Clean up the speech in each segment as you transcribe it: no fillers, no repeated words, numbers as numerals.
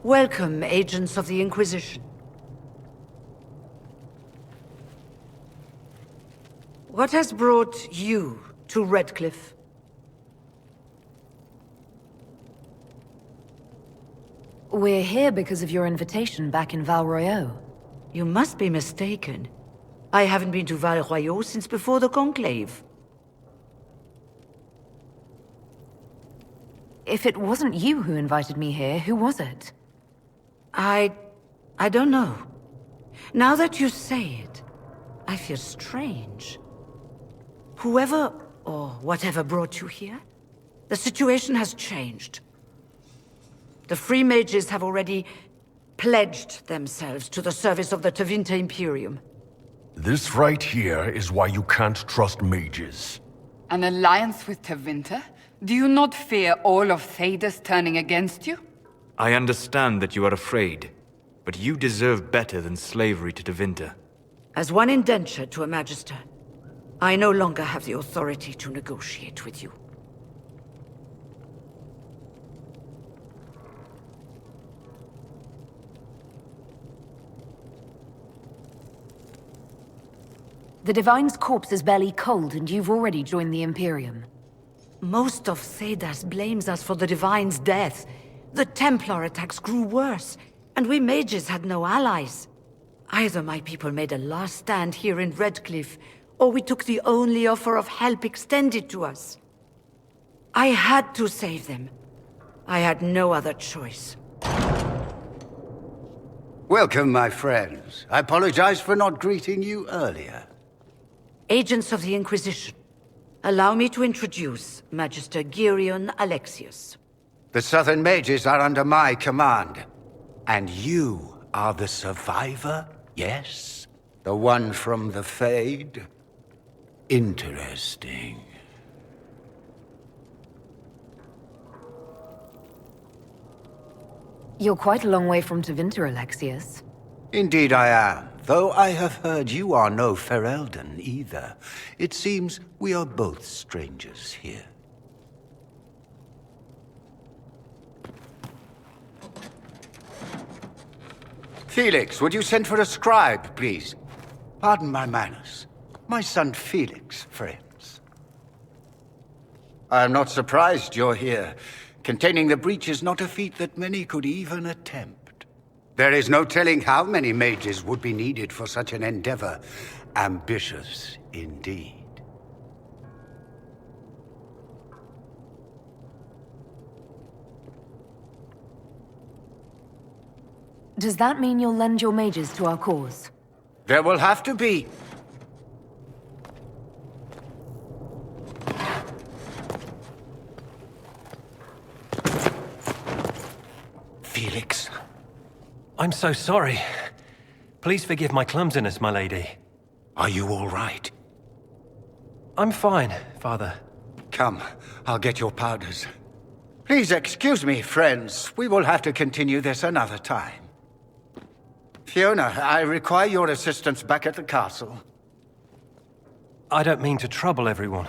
Welcome, agents of the Inquisition. What has brought you to Redcliffe? We're here because of your invitation back in Val Royeaux. You must be mistaken. I haven't been to Val Royeaux since before the Conclave. If it wasn't you who invited me here, who was it? I don't know. Now that you say it, I feel strange. Whoever or whatever brought you here, the situation has changed. The Free Mages have already pledged themselves to the service of the Tevinter Imperium. This right here is why you can't trust mages. An alliance with Tevinter? Do you not fear all of Thedas turning against you? I understand that you are afraid, but you deserve better than slavery to Tevinter. As one indentured to a Magister, I no longer have the authority to negotiate with you. The Divine's corpse is barely cold, and you've already joined the Imperium. Most of Thedas blames us for the Divine's death. The Templar attacks grew worse, and we mages had no allies. Either my people made a last stand here in Redcliffe, or we took the only offer of help extended to us. I had to save them. I had no other choice. Welcome, my friends. I apologize for not greeting you earlier. Agents of the Inquisition, allow me to introduce Magister Girion Alexius. The Southern Mages are under my command. And you are the survivor, yes? The one from the Fade? Interesting. You're quite a long way from Tevinter, Alexius. Indeed I am, though I have heard you are no Ferelden either. It seems we are both strangers here. Felix, would you send for a scribe, please? Pardon my manners. My son Felix, friends. I am not surprised you're here. Containing the breach is not a feat that many could even attempt. There is no telling how many mages would be needed for such an endeavor. Ambitious indeed. Does that mean you'll lend your mages to our cause? There will have to be. Felix. I'm so sorry. Please forgive my clumsiness, my lady. Are you all right? I'm fine, Father. Come, I'll get your powders. Please excuse me, friends. We will have to continue this another time. Fiona, I require your assistance back at the castle. I don't mean to trouble everyone.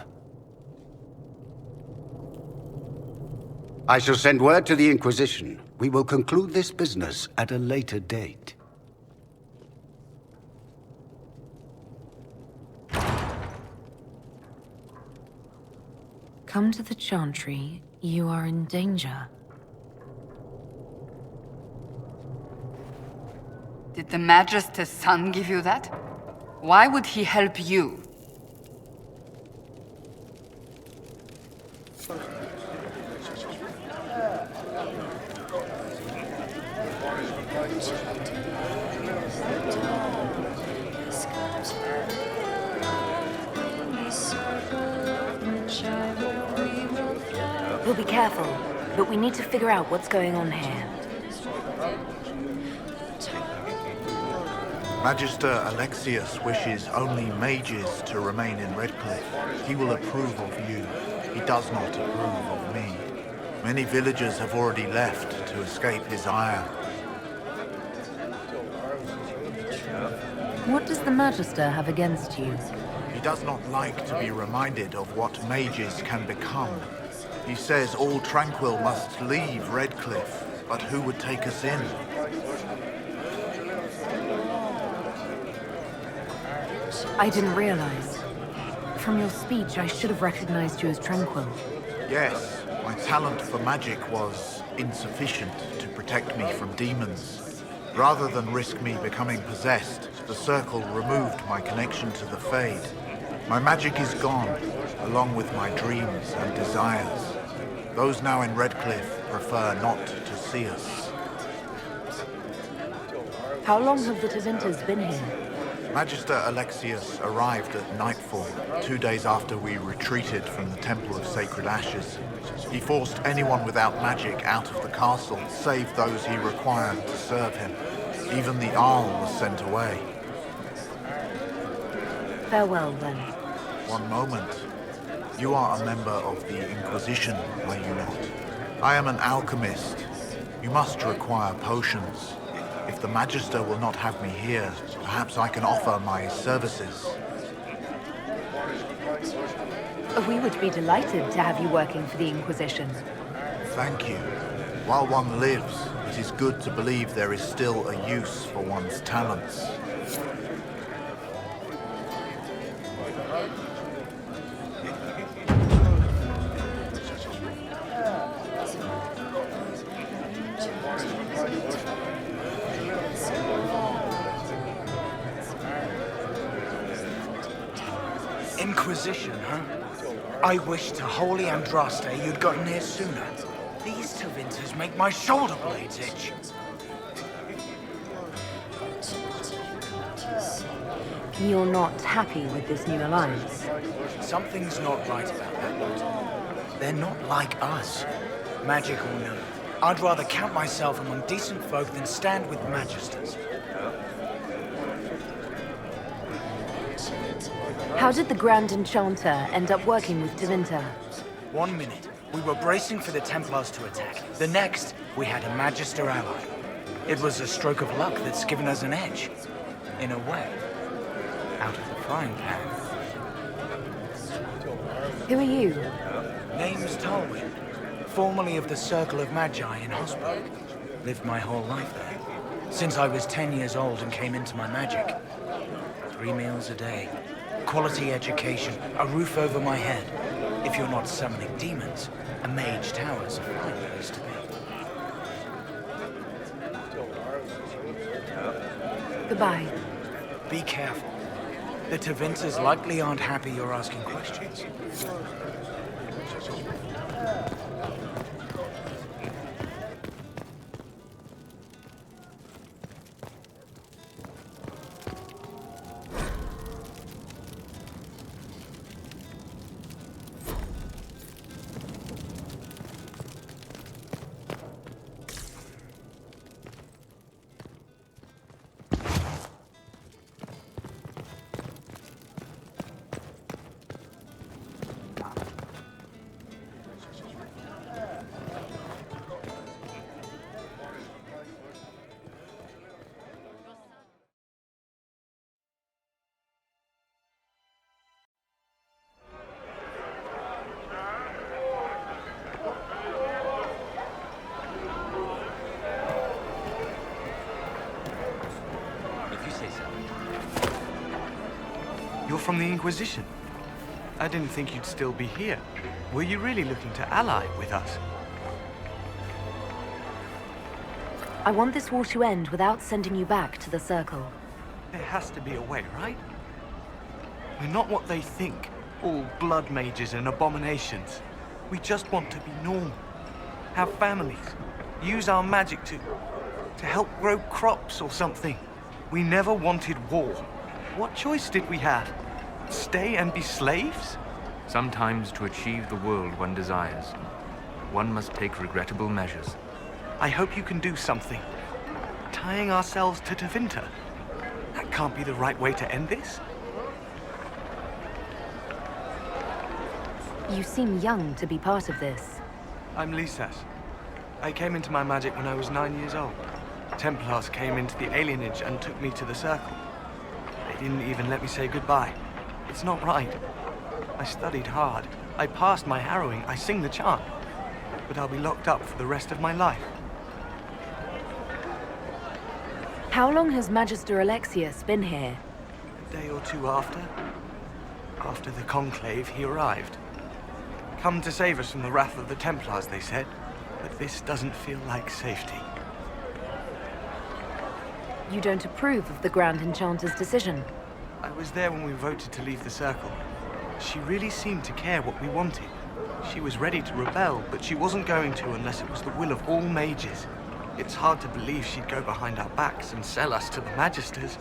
I shall send word to the Inquisition. We will conclude this business at a later date. Come to the Chantry. You are in danger. Did the Magister's son give you that? Why would he help you? We'll be careful, but we need to figure out what's going on here. Magister Alexius wishes only mages to remain in Redcliffe. He will approve of you. He does not approve of me. Many villagers have already left to escape his ire. What does the Magister have against you? He does not like to be reminded of what mages can become. He says all tranquil must leave Redcliffe. But who would take us in? I didn't realize. From your speech, I should have recognized you as Tranquil. Yes, my talent for magic was insufficient to protect me from demons. Rather than risk me becoming possessed, the Circle removed my connection to the Fade. My magic is gone, along with my dreams and desires. Those now in Redcliffe prefer not to see us. How long have the Tevinters been here? Magister Alexius arrived at nightfall, 2 days after we retreated from the Temple of Sacred Ashes. He forced anyone without magic out of the castle, save those he required to serve him. Even the Arl was sent away. Farewell, then. One moment. You are a member of the Inquisition, are you not? I am an alchemist. You must require potions. If the Magister will not have me here, perhaps I can offer my services. We would be delighted to have you working for the Inquisition. Thank you. While one lives, it is good to believe there is still a use for one's talents. Inquisition, huh? I wish to holy Andraste you'd gotten here sooner. These Tevinters make my shoulder blades itch. You're not happy with this new alliance? Something's not right about that lot. They're not like us. Magic or no, I'd rather count myself among decent folk than stand with Magisters. How did the Grand Enchanter end up working with Tevinter? 1 minute, we were bracing for the Templars to attack. The next, we had a Magister ally. It was a stroke of luck that's given us an edge. In a way. Out of the frying pan. Who are you? Name's Talwyn. Formerly of the Circle of Magi in Hosberg. Lived my whole life there. Since I was 10 years old and came into my magic. 3 meals a day. Quality education, a roof over my head. If you're not summoning demons, a mage tower's a fine place to be. Goodbye. Be careful. The Tevinters likely aren't happy you're asking questions. You're from the Inquisition. I didn't think you'd still be here. Were you really looking to ally with us? I want this war to end without sending you back to the Circle. There has to be a way, right? We're not what they think. All blood mages and abominations. We just want to be normal. Have families. Use our magic to help grow crops or something. We never wanted war. What choice did we have? Stay and be slaves? Sometimes to achieve the world one desires, one must take regrettable measures. I hope you can do something. Tying ourselves to Tevinter. That can't be the right way to end this. You seem young to be part of this. I'm Lisas. I came into my magic when I was 9 years old. Templars came into the alienage and took me to the Circle. They didn't even let me say goodbye. It's not right. I studied hard. I passed my harrowing. I sing the chant. But I'll be locked up for the rest of my life. How long has Magister Alexius been here? A day or two after. After the Conclave, he arrived. Come to save us from the wrath of the Templars, they said. But this doesn't feel like safety. You don't approve of the Grand Enchanter's decision? I was there when we voted to leave the Circle. She really seemed to care what we wanted. She was ready to rebel, but she wasn't going to unless it was the will of all mages. It's hard to believe she'd go behind our backs and sell us to the Magisters.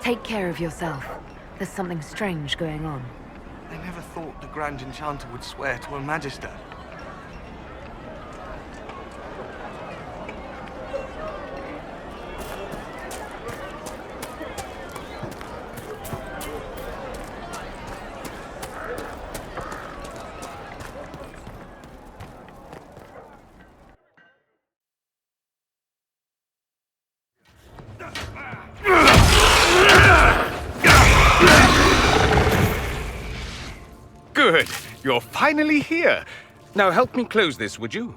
Take care of yourself. There's something strange going on. I never thought the Grand Enchanter would swear to a Magister. Good. You're finally here. Now help me close this, would you?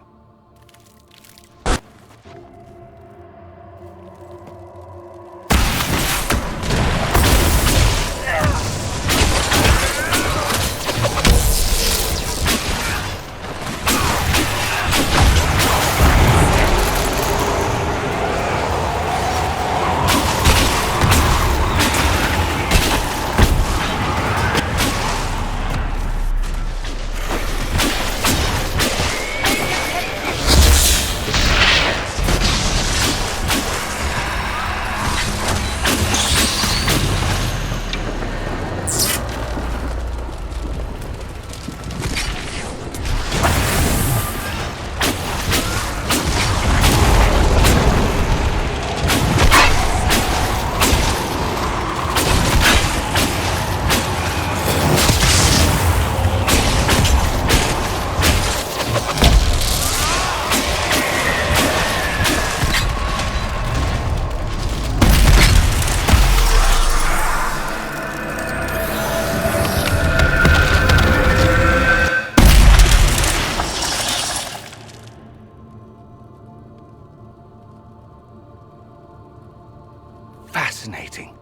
Fascinating.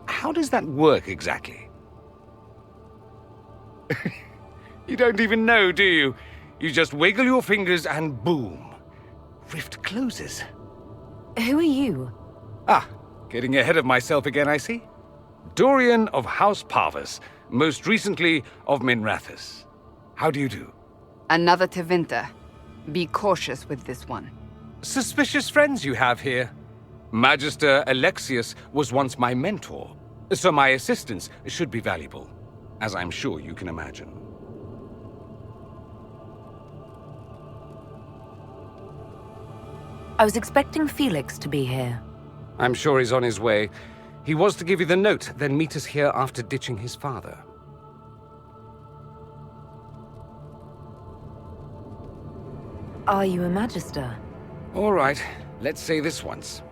How does that work exactly? You don't even know, do you? You just wiggle your fingers and boom. Rift closes. Who are you? Ah, getting ahead of myself again, I see. Dorian of House Parvus, most recently of Minrathous. How do you do? Another Tevinter. Be cautious with this one. Suspicious friends you have here. Magister Alexius was once my mentor, so my assistance should be valuable, as I'm sure you can imagine. I was expecting Felix to be here. I'm sure he's on his way. He was to give you the note, then meet us here after ditching his father. Are you a Magister? All right, let's say this once.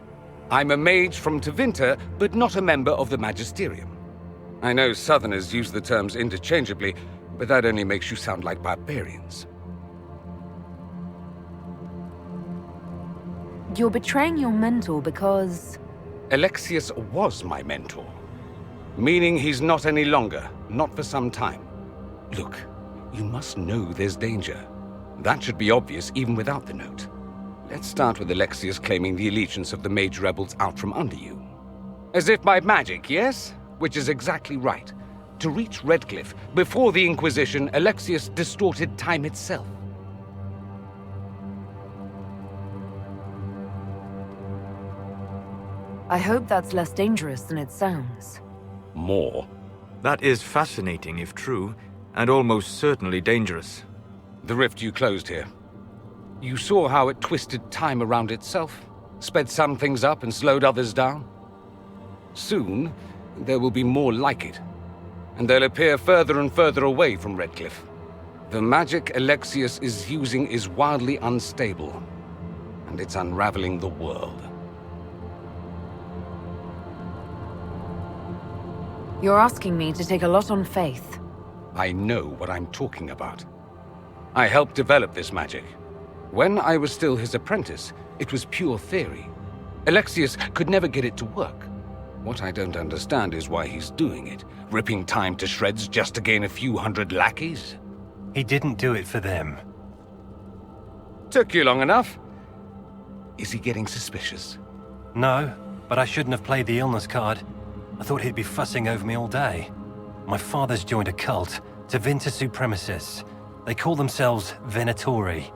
I'm a mage from Tevinter, but not a member of the Magisterium. I know Southerners use the terms interchangeably, but that only makes you sound like barbarians. You're betraying your mentor because... Alexius was my mentor. Meaning he's not any longer, not for some time. Look, you must know there's danger. That should be obvious even without the note. Let's start with Alexius claiming the allegiance of the mage rebels out from under you. As if by magic, yes? Which is exactly right. To reach Redcliffe, before the Inquisition, Alexius distorted time itself. I hope that's less dangerous than it sounds. More. That is fascinating if true, and almost certainly dangerous. The rift you closed here. You saw how it twisted time around itself, sped some things up and slowed others down. Soon, there will be more like it, and they'll appear further and further away from Redcliffe. The magic Alexius is using is wildly unstable, and it's unraveling the world. You're asking me to take a lot on faith. I know what I'm talking about. I helped develop this magic. When I was still his apprentice, it was pure theory. Alexius could never get it to work. What I don't understand is why he's doing it, ripping time to shreds just to gain a few hundred lackeys. He didn't do it for them. Took you long enough. Is he getting suspicious? No, but I shouldn't have played the illness card. I thought he'd be fussing over me all day. My father's joined a cult, Tevinter Supremacists. They call themselves Venatori.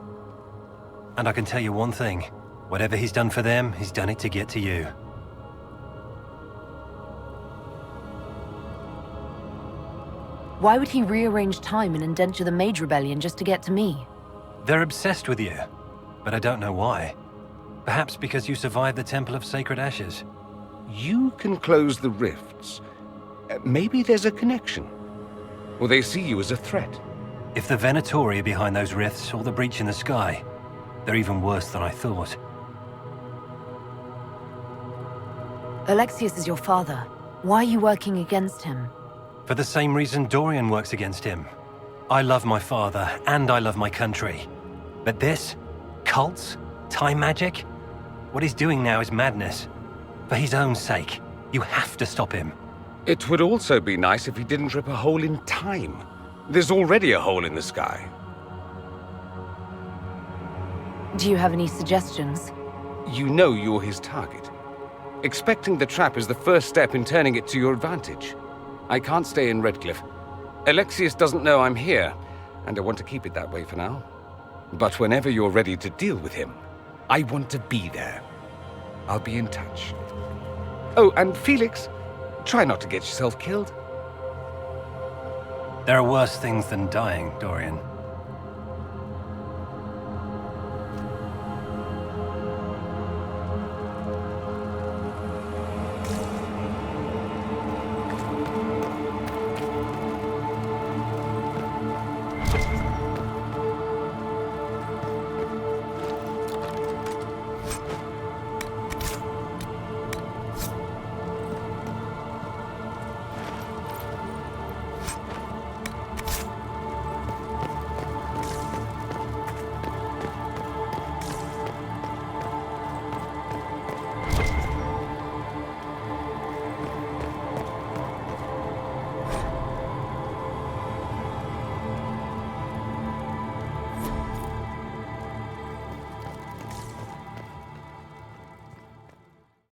And I can tell you one thing. Whatever he's done for them, he's done it to get to you. Why would he rearrange time and indenture the Mage Rebellion just to get to me? They're obsessed with you, but I don't know why. Perhaps because you survived the Temple of Sacred Ashes. You can close the rifts. Maybe there's a connection. Or they see you as a threat. If the Venatori are behind those rifts or the breach in the sky, they're even worse than I thought. Alexius is your father. Why are you working against him? For the same reason Dorian works against him. I love my father, and I love my country. But this? Cults? Time magic? What he's doing now is madness. For his own sake, you have to stop him. It would also be nice if he didn't rip a hole in time. There's already a hole in the sky. Do you have any suggestions? You know you're his target. Expecting the trap is the first step in turning it to your advantage. I can't stay in Redcliffe. Alexius doesn't know I'm here, and I want to keep it that way for now. But whenever you're ready to deal with him, I want to be there. I'll be in touch. Oh, and Felix, try not to get yourself killed. There are worse things than dying, Dorian.